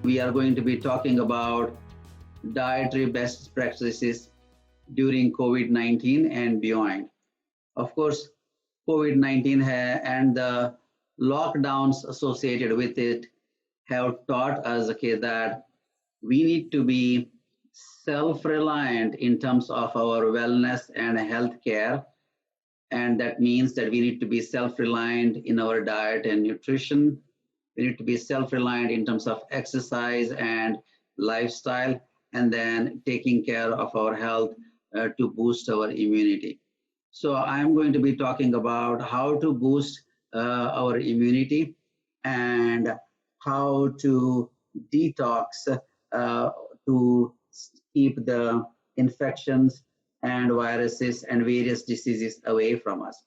We are going to be talking about dietary best practices during COVID 19 and beyond. Of course, COVID 19 and the lockdowns associated with it have taught us that we need to be self reliant in terms of our wellness and health care. And that means that we need to be self reliant in our diet and nutrition. We need to be self reliant in terms of exercise and lifestyle, and then taking care of our health to boost our immunity. So, I'm going to be talking about how to boost our immunity and how to detox uh, to keep the infections and viruses and various diseases away from us.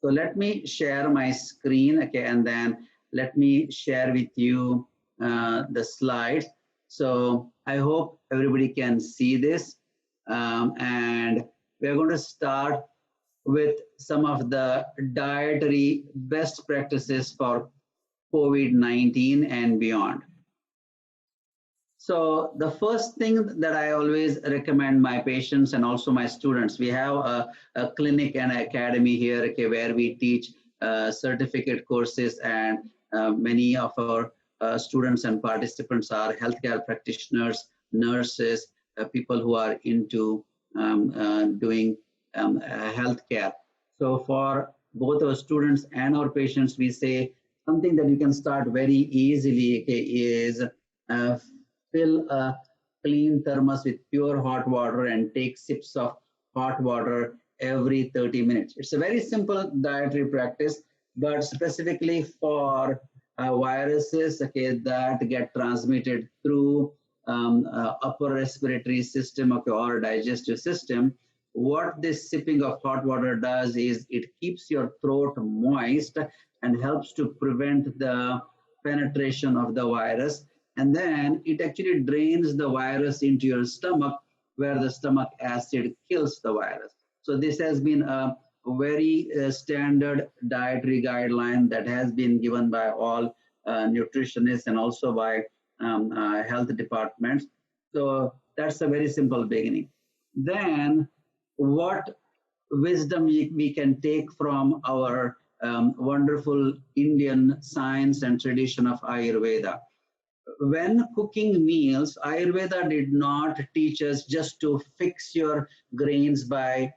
So let me share my screen, okay, and then let me share with you the slides. So I hope everybody can see this. And we're going to start with some of the dietary best practices for COVID 19 and beyond. So the first thing that I always recommend my patients and also my students, we have a clinic and academy here, okay, where we teach certificate courses, and many of our students and participants are healthcare practitioners, nurses, people who are into doing healthcare. So for both our students and our patients, we say something that you can start very easily, okay, is uh, fill a clean thermos with pure hot water and take sips of hot water every 30 minutes. It's a very simple dietary practice, but specifically for viruses, okay, that get transmitted through upper respiratory system, okay, or digestive system. What this sipping of hot water does is it keeps your throat moist and helps to prevent the penetration of the virus, and then it actually drains the virus into your stomach, where the stomach acid kills the virus. So this has been a very standard dietary guideline that has been given by all nutritionists and also by health departments. So that's a very simple beginning. Then what wisdom we can take from our wonderful Indian science and tradition of Ayurveda? When cooking meals, Ayurveda did not teach us just to fix your grains by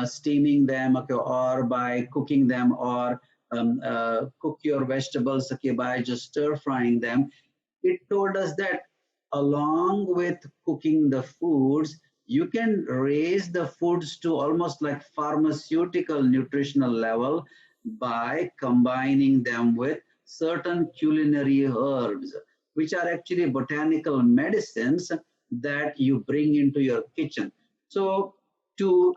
steaming them, okay, or by cooking them, or cook your vegetables, okay, by just stir frying them. It told us that along with cooking the foods, you can raise the foods to almost like pharmaceutical nutritional level by combining them with certain culinary herbs, which are actually botanical medicines that you bring into your kitchen. So to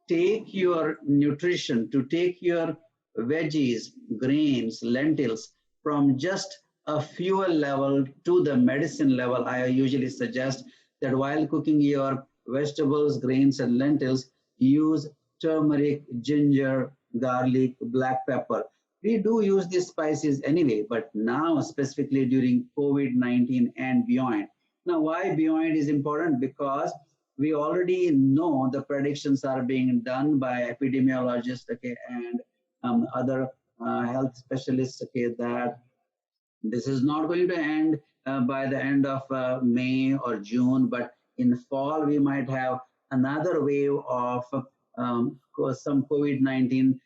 take your nutrition, to take your veggies, grains, lentils from just a fuel level to the medicine level, I usually suggest that while cooking your vegetables, grains, and lentils, use turmeric, ginger, garlic, black pepper. We do use these spices anyway, but now specifically during COVID 19 and beyond. Now, why beyond is important? Because we already know the predictions are being done by epidemiologists, okay, and other health specialists, okay, that this is not going to end by the end of May or June, but in fall we might have another wave of some COVID 19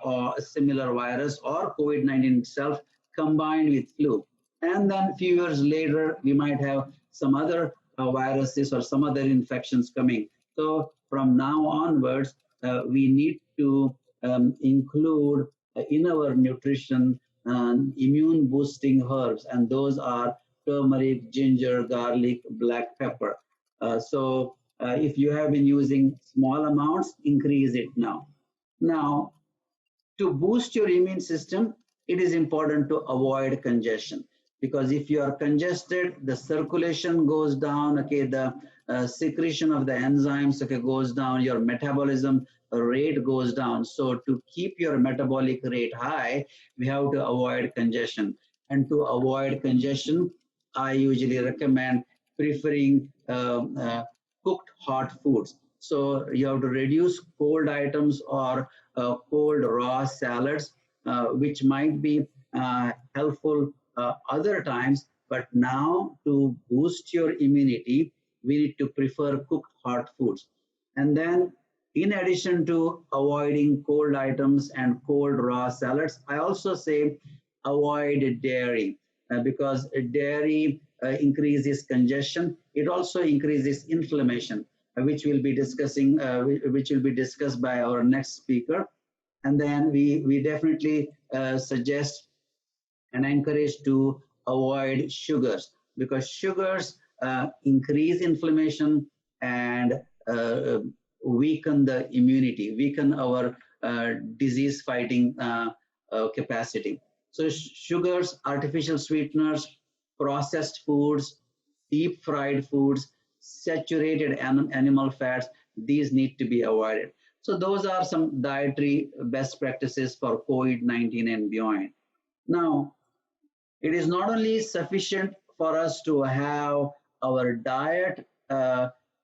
or a similar virus, or COVID 19 itself combined with flu. And then a few years later, we might have some other viruses or some other infections coming. So from now onwards, we need to include in our nutrition immune boosting herbs, and those are turmeric, ginger, garlic, black pepper. If you have been using small amounts, increase it now. Now, to boost your immune system, it is important to avoid congestion, because if you are congested, the circulation goes down, okay, the secretion of the enzymes, okay, goes down, your metabolism rate goes down. So to keep your metabolic rate high, we have to avoid congestion. And to avoid congestion, I usually recommend preferring cooked hot foods. So you have to reduce cold items or cold raw salads, which might be helpful other times. But now to boost your immunity, we need to prefer cooked hot foods. And then in addition to avoiding cold items and cold raw salads, I also say avoid dairy because dairy increases congestion. It also increases inflammation, which will be discussing, which will be discussed by our next speaker. And then we definitely suggest and encourage to avoid sugars because sugars increase inflammation and weaken the immunity, weaken our disease fighting capacity. So sugars, artificial sweeteners, processed foods, deep fried foods, saturated animal fats, these need to be avoided. So those are some dietary best practices for COVID-19 and beyond. Now, it is not only sufficient for us to have our diet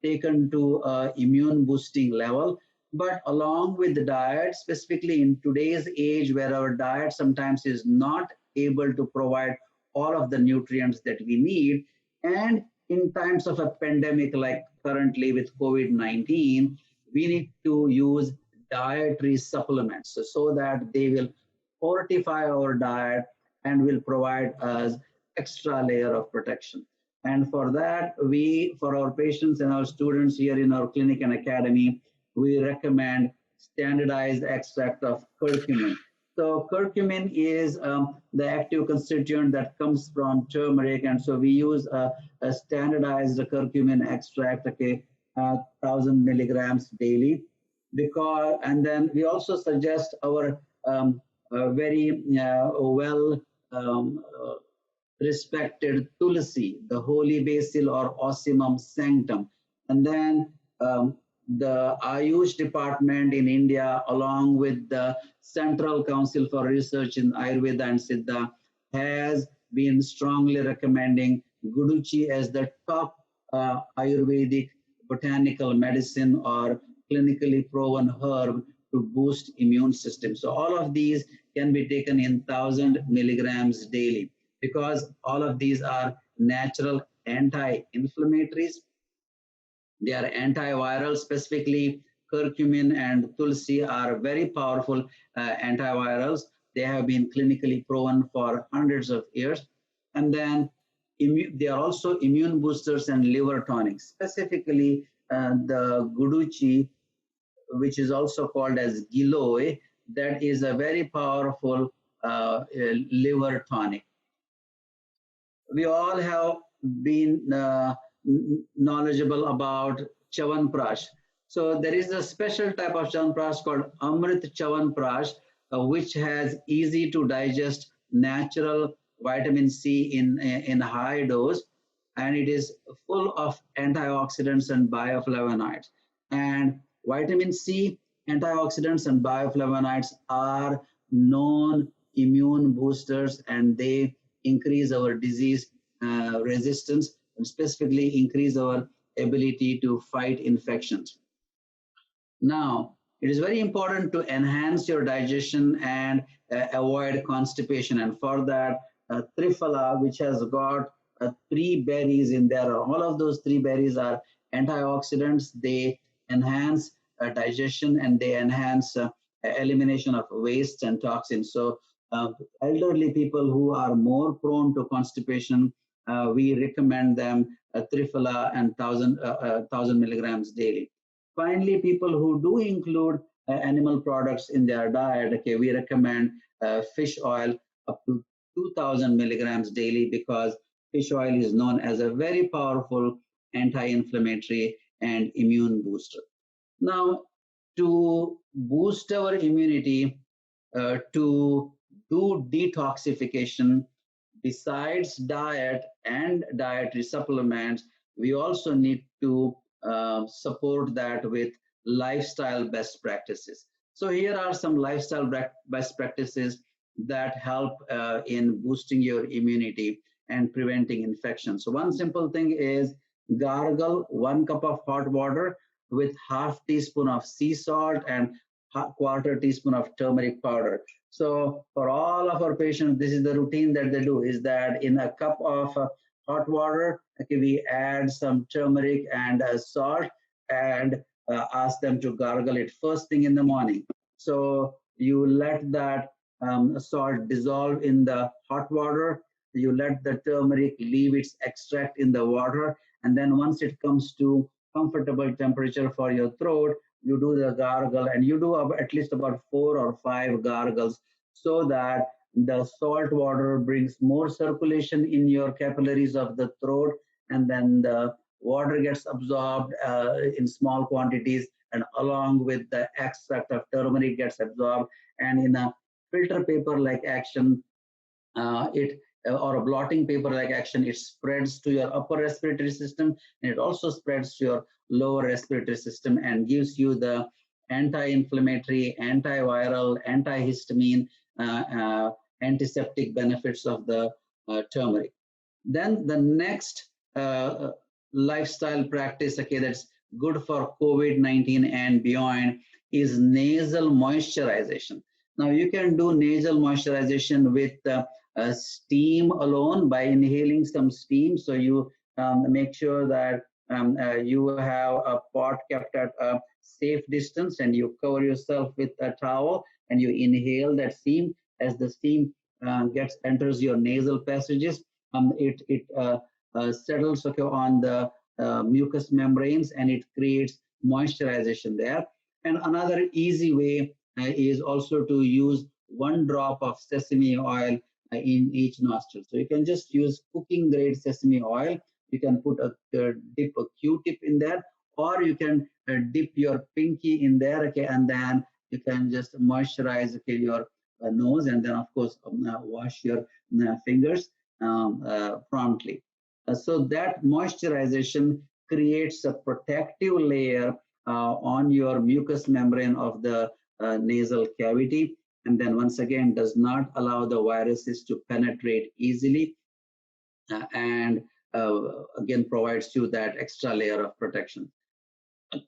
taken to immune boosting level, but along with the diet, specifically in today's age where our diet sometimes is not able to provide all of the nutrients that we need, and in times of a pandemic like currently with COVID-19, we need to use dietary supplements so that they will fortify our diet and will provide us extra layer of protection. And for that, for our patients and our students here in our clinic and academy, we recommend standardized extract of curcumin. So curcumin is the active constituent that comes from turmeric, and so we use a standardized curcumin extract, okay, 1,000 milligrams daily. Because, and then we also suggest our very well respected tulsi, the holy basil or Ocimum sanctum. And then the Ayush department in India, along with the Central Council for Research in Ayurveda and Siddha, has been strongly recommending Guduchi as the top Ayurvedic botanical medicine or clinically proven herb to boost immune system. So all of these can be taken in 1,000 milligrams daily because all of these are natural anti-inflammatories. They are antiviral, specifically curcumin and tulsi are very powerful antivirals. They have been clinically proven for hundreds of years. And then they are also immune boosters and liver tonics, specifically the Guduchi, which is also called as Giloy, that is a very powerful liver tonic. We all have been knowledgeable about Chawanprash. So there is a special type of Chawanprash called Amrit Chawanprash, which has easy to digest natural vitamin C in high dose, and it is full of antioxidants and bioflavonoids. And vitamin C, antioxidants, and bioflavonoids are known immune boosters, and they increase our disease resistance and specifically increase our ability to fight infections. Now, it is very important to enhance your digestion and avoid constipation. And for that, Triphala, which has got 3 berries in there, all of those 3 berries are antioxidants. They enhance digestion and they enhance elimination of wastes and toxins. So elderly people who are more prone to constipation, we recommend them Triphala and 1,000 milligrams daily. Finally, people who do include animal products in their diet, okay, we recommend fish oil up to 2,000 milligrams daily because fish oil is known as a very powerful anti-inflammatory and immune booster. Now, to boost our immunity, to do detoxification, besides diet and dietary supplements, we also need to support that with lifestyle best practices. So here are some lifestyle best practices that help in boosting your immunity. and preventing infection. So one simple thing is gargle 1 cup of hot water with half teaspoon of sea salt and quarter teaspoon of turmeric powder. So for all of our patients, this is the routine that they do, is that in a cup of hot water, okay, we add some turmeric and salt and ask them to gargle it first thing in the morning. So you let that salt dissolve in the hot water, you let the turmeric leave its extract in the water, and then once it comes to comfortable temperature for your throat, you do the gargle, and you do at least about 4 or 5 gargles, so that the salt water brings more circulation in your capillaries of the throat, and then the water gets absorbed in small quantities, and along with the extract of turmeric gets absorbed, and in a filter paper like action, it or a blotting paper like action, it spreads to your upper respiratory system, and it also spreads to your lower respiratory system and gives you the anti-inflammatory, antiviral, antihistamine, antiseptic benefits of the turmeric. Then the next lifestyle practice, okay, that's good for COVID-19 and beyond is nasal moisturization. Now you can do nasal moisturization with steam alone by inhaling some steam. So you make sure that you have a pot kept at a safe distance, and you cover yourself with a towel, and you inhale that steam. As the steam enters your nasal passages, it settles, okay, on the mucous membranes, and it creates moisturization there. And another easy way is also to use 1 drop of sesame oil in each nostril. So you can just use cooking grade sesame oil. You can put dip a Q-tip in there, or you can dip your pinky in there, okay, and then you can just moisturize, okay, your nose, and then of course wash your fingers promptly. So that moisturization creates a protective layer on your mucous membrane of the nasal cavity, and then once again does not allow the viruses to penetrate easily, and again provides you that extra layer of protection.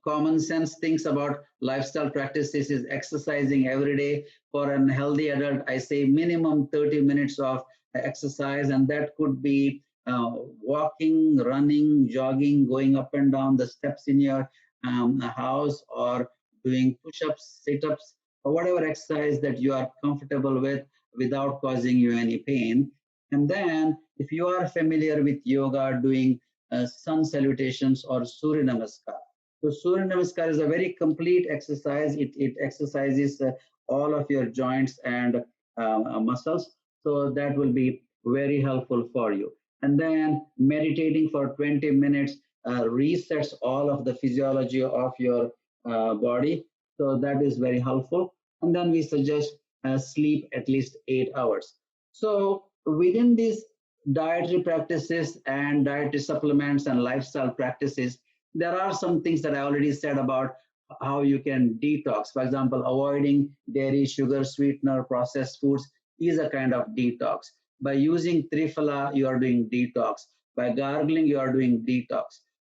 Common sense things about lifestyle practices is exercising every day. For a healthy adult, I say minimum 30 minutes of exercise, and that could be walking, running, jogging, going up and down the steps in your house, or doing push-ups, sit-ups, or whatever exercise that you are comfortable with without causing you any pain. And then if you are familiar with yoga, doing sun salutations or Surya Namaskar. So Surya Namaskar is a very complete exercise. It exercises all of your joints and muscles. So that will be very helpful for you. And then meditating for 20 minutes resets all of the physiology of your body. So that is very helpful. And then we suggest sleep at least 8 hours. So within these dietary practices and dietary supplements and lifestyle practices, there are some things that I already said about how you can detox. For example, avoiding dairy, sugar, sweetener, processed foods is a kind of detox. By using Triphala, you are doing detox. By gargling, you are doing detox.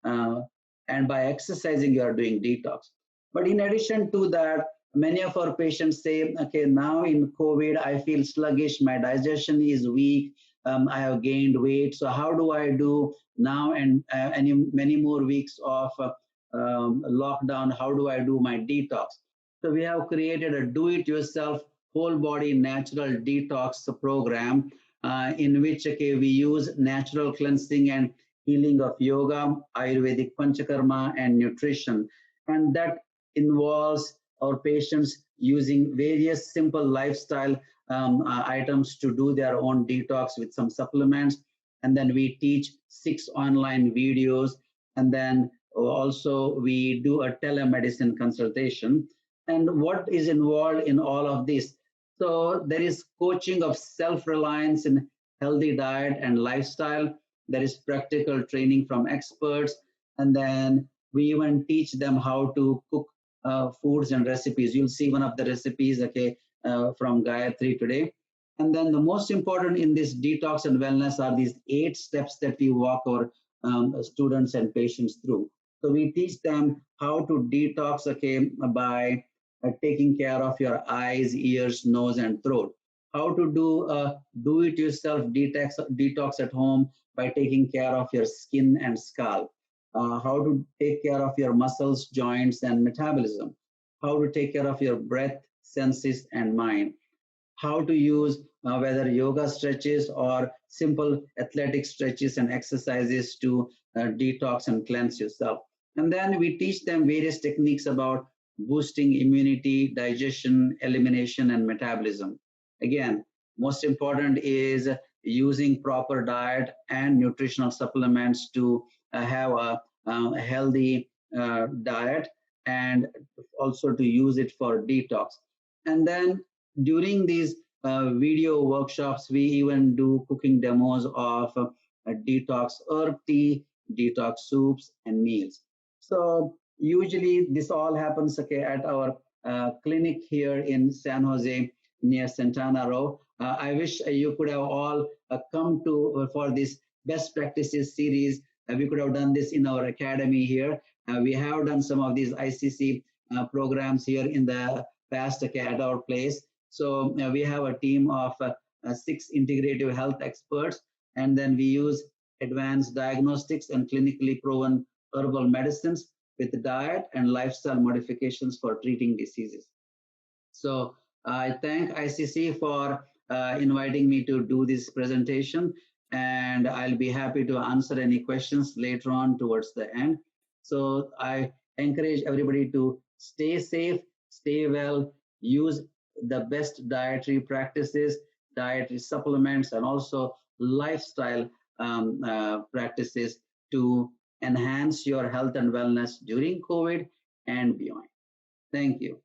Uh, and by exercising, you are doing detox. But in addition to that, many of our patients say, okay, now in COVID, I feel sluggish, my digestion is weak, I have gained weight. So how do I do now and many more weeks of lockdown? How do I do my detox? So we have created a do-it-yourself whole body natural detox program in which, okay, we use natural cleansing and healing of yoga, Ayurvedic panchakarma, and nutrition. And that involves our patients using various simple lifestyle items to do their own detox with some supplements. And then we teach 6 online videos. And then also we do a telemedicine consultation. And what is involved in all of this? So there is coaching of self-reliance in healthy diet and lifestyle. There is practical training from experts. And then we even teach them how to cook foods and recipes. You'll see one of the recipes, okay, from Gayatri today. And then the most important in this detox and wellness are these 8 steps that we walk our students and patients through. So we teach them how to detox, okay, by taking care of your eyes, ears, nose, and throat. How to do-it-yourself detox at home by taking care of your skin and scalp. How to take care of your muscles, joints, and metabolism. How to take care of your breath, senses, and mind. How to use whether yoga stretches or simple athletic stretches and exercises to detox and cleanse yourself. And then we teach them various techniques about boosting immunity, digestion, elimination, and metabolism. Again, most important is using proper diet and nutritional supplements to have a healthy diet, and also to use it for detox. And then during these video workshops, we even do cooking demos of detox herb tea, detox soups, and meals. So usually this all happens, okay, at our clinic here in San Jose near Santana Row. I wish you could have all come to for this best practices series. We could have done this in our academy here. We have done some of these ICC programs here in the past, okay, at our place. So we have a team of 6 integrative health experts, and then we use advanced diagnostics and clinically proven herbal medicines with diet and lifestyle modifications for treating diseases. So I thank ICC for inviting me to do this presentation, and I'll be happy to answer any questions later on towards the end. So I encourage everybody to stay safe, stay well, use the best dietary practices, dietary supplements, and also lifestyle practices to enhance your health and wellness during COVID and beyond. Thank you.